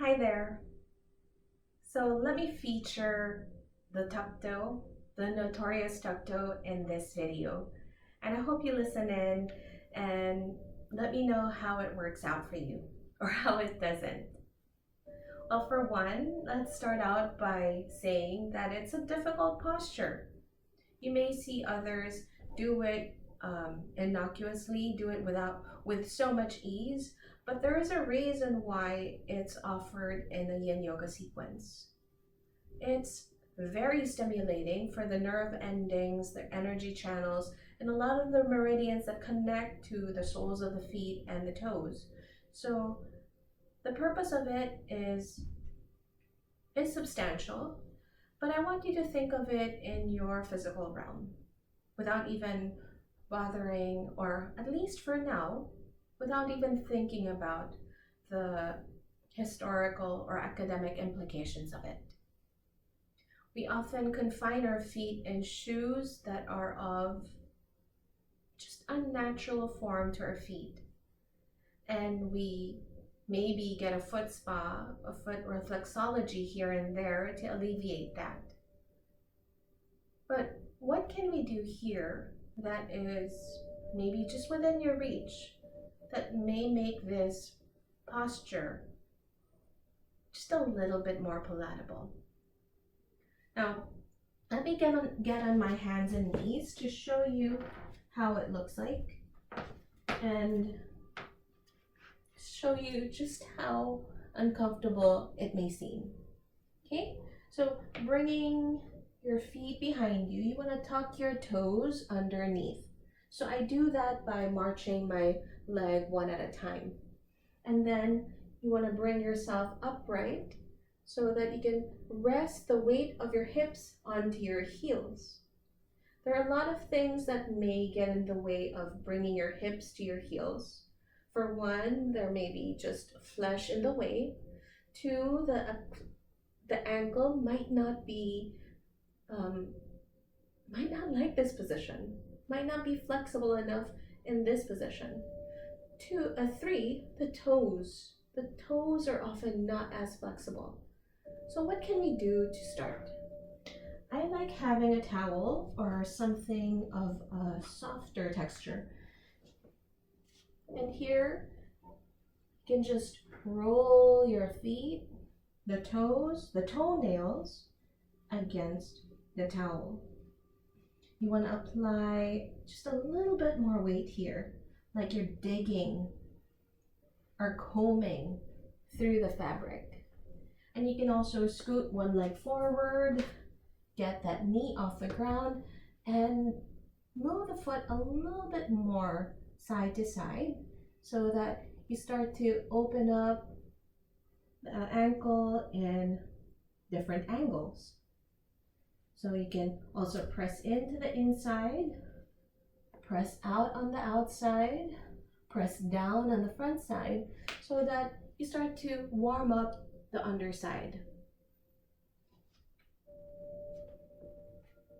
Hi there. So let me feature the tuck toe, the notorious tuck toe in this video. And I hope you listen in and let me know how it works out for you or how it doesn't. Well, for one, let's start out by saying that it's a difficult posture. You may see others do it innocuously, do it with so much ease, but there is a reason why it's offered in a Yin Yoga sequence. It's very stimulating for the nerve endings, the energy channels, and a lot of the meridians that connect to the soles of the feet and the toes. So the purpose of it is substantial, but I want you to think of it in your physical realm without even bothering, or at least for now, without even thinking about the historical or academic implications of it. We often confine our feet in shoes that are of just unnatural form to our feet. And we maybe get a foot spa, a foot reflexology here and there to alleviate that. But what can we do here that is maybe just within your reach that may make this posture just a little bit more palatable? Now, let me get on my hands and knees to show you how it looks like and show you just how uncomfortable it may seem. Okay, so bringing your feet behind you, you want to tuck your toes underneath. So I do that by marching my leg one at a time. And then you want to bring yourself upright so that you can rest the weight of your hips onto your heels. There are a lot of things that may get in the way of bringing your hips to your heels. For one, there may be just flesh in the way. Two, the ankle might not like this position, might not be flexible enough in this position. Three, the toes. The toes are often not as flexible. So what can we do to start? I like having a towel or something of a softer texture. And here, you can just roll your feet, the toes, the toenails against the towel. You want to apply just a little bit more weight here, like you're digging or combing through the fabric. And you can also scoot one leg forward, get that knee off the ground, and move the foot a little bit more side to side so that you start to open up the ankle in different angles. So you can also press into the inside, press out on the outside, press down on the front side so that you start to warm up the underside.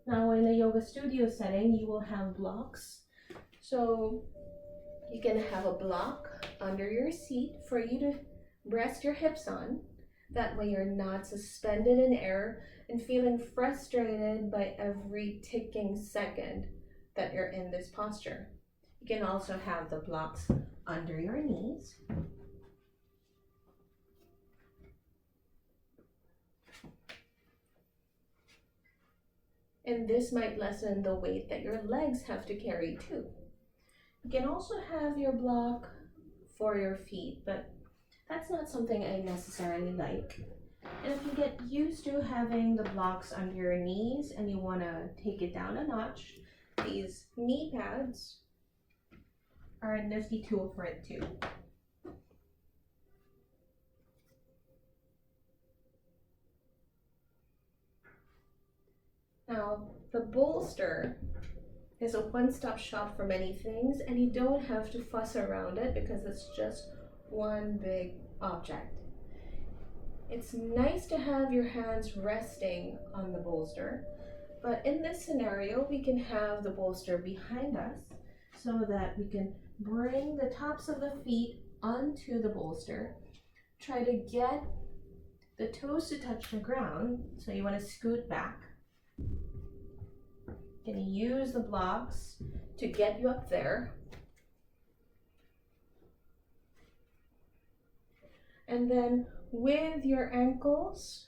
Now in a yoga studio setting, you will have blocks. So you can have a block under your seat for you to rest your hips on. That way you're not suspended in air and feeling frustrated by every ticking second that you're in this posture. You can also have the blocks under your knees. And this might lessen the weight that your legs have to carry too. You can also have your block for your feet, but that's not something I necessarily like. And if you get used to having the blocks under your knees and you want to take it down a notch, these knee pads are a nifty tool for it too. Now, the bolster is a one-stop shop for many things, and you don't have to fuss around it because it's just one big object. It's nice to have your hands resting on the bolster, but in this scenario, we can have the bolster behind us so that we can bring the tops of the feet onto the bolster. Try to get the toes to touch the ground, so you want to scoot back. You're going to use the blocks to get you up there. And then with your ankles,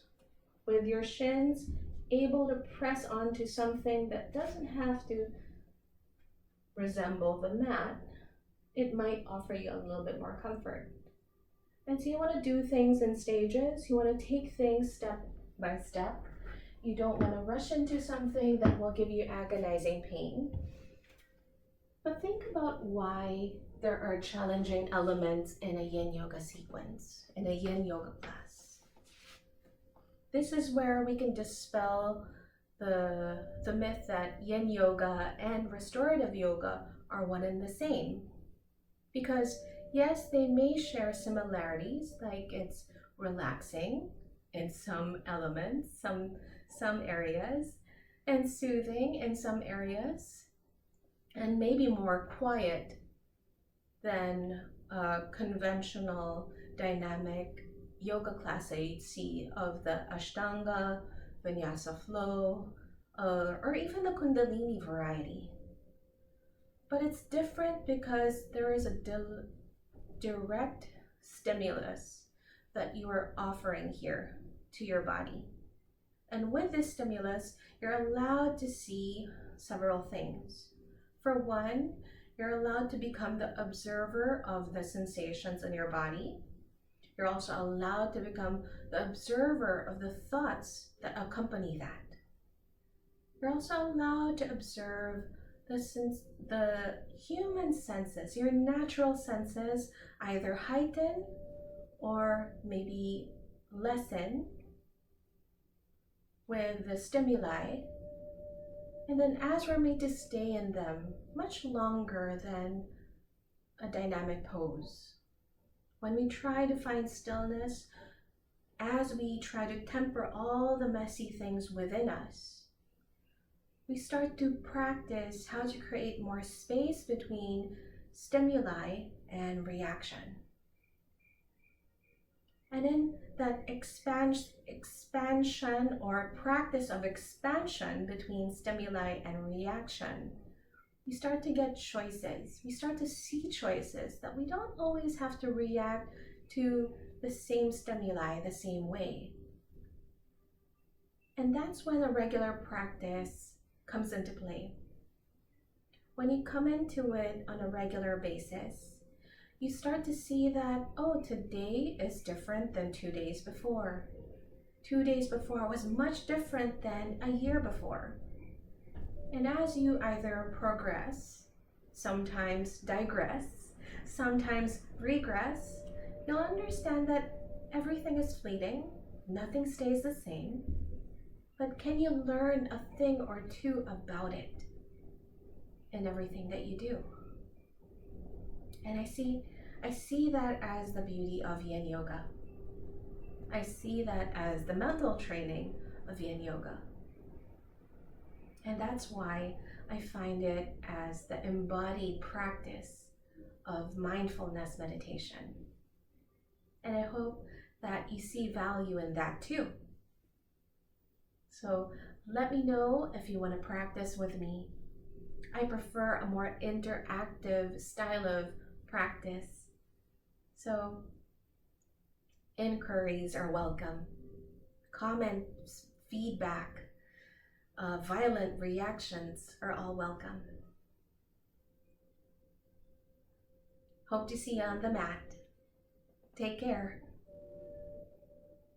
with your shins, able to press onto something that doesn't have to resemble the mat, it might offer you a little bit more comfort. And so you want to do things in stages. You want to take things step by step. You don't want to rush into something that will give you agonizing pain. But think about why there are challenging elements in a Yin Yoga sequence, in a Yin Yoga class. This is where we can dispel the myth that Yin Yoga and restorative yoga are one and the same. Because yes, they may share similarities, like it's relaxing in some elements, some areas, and soothing in some areas, and maybe more quiet than a conventional dynamic yoga class that you'd see of the Ashtanga, Vinyasa flow, or even the Kundalini variety. But it's different because there is a direct stimulus that you are offering here to your body. And with this stimulus, you're allowed to see several things. For one, you're allowed to become the observer of the sensations in your body. You're also allowed to become the observer of the thoughts that accompany that. You're also allowed to observe the human senses, your natural senses, either heighten or maybe lessen with the stimuli. And then as we're made to stay in them much longer than a dynamic pose, when we try to find stillness, as we try to temper all the messy things within us, we start to practice how to create more space between stimuli and reaction. And in that expansion or practice of expansion between stimuli and reaction, we start to get choices. We start to see choices that we don't always have to react to the same stimuli the same way. And that's when a regular practice comes into play. When you come into it on a regular basis, you start to see that, oh, today is different than 2 days before. 2 days before was much different than a year before. And as you either progress, sometimes digress, sometimes regress, you'll understand that everything is fleeting, nothing stays the same. But can you learn a thing or two about it in everything that you do? And I see that as the beauty of Yin Yoga. I see that as the mental training of Yin Yoga. And that's why I find it as the embodied practice of mindfulness meditation. And I hope that you see value in that too. So let me know if you want to practice with me. I prefer a more interactive style of practice. So inquiries are welcome. Comments, feedback, violent reactions are all welcome. Hope to see you on the mat. Take care.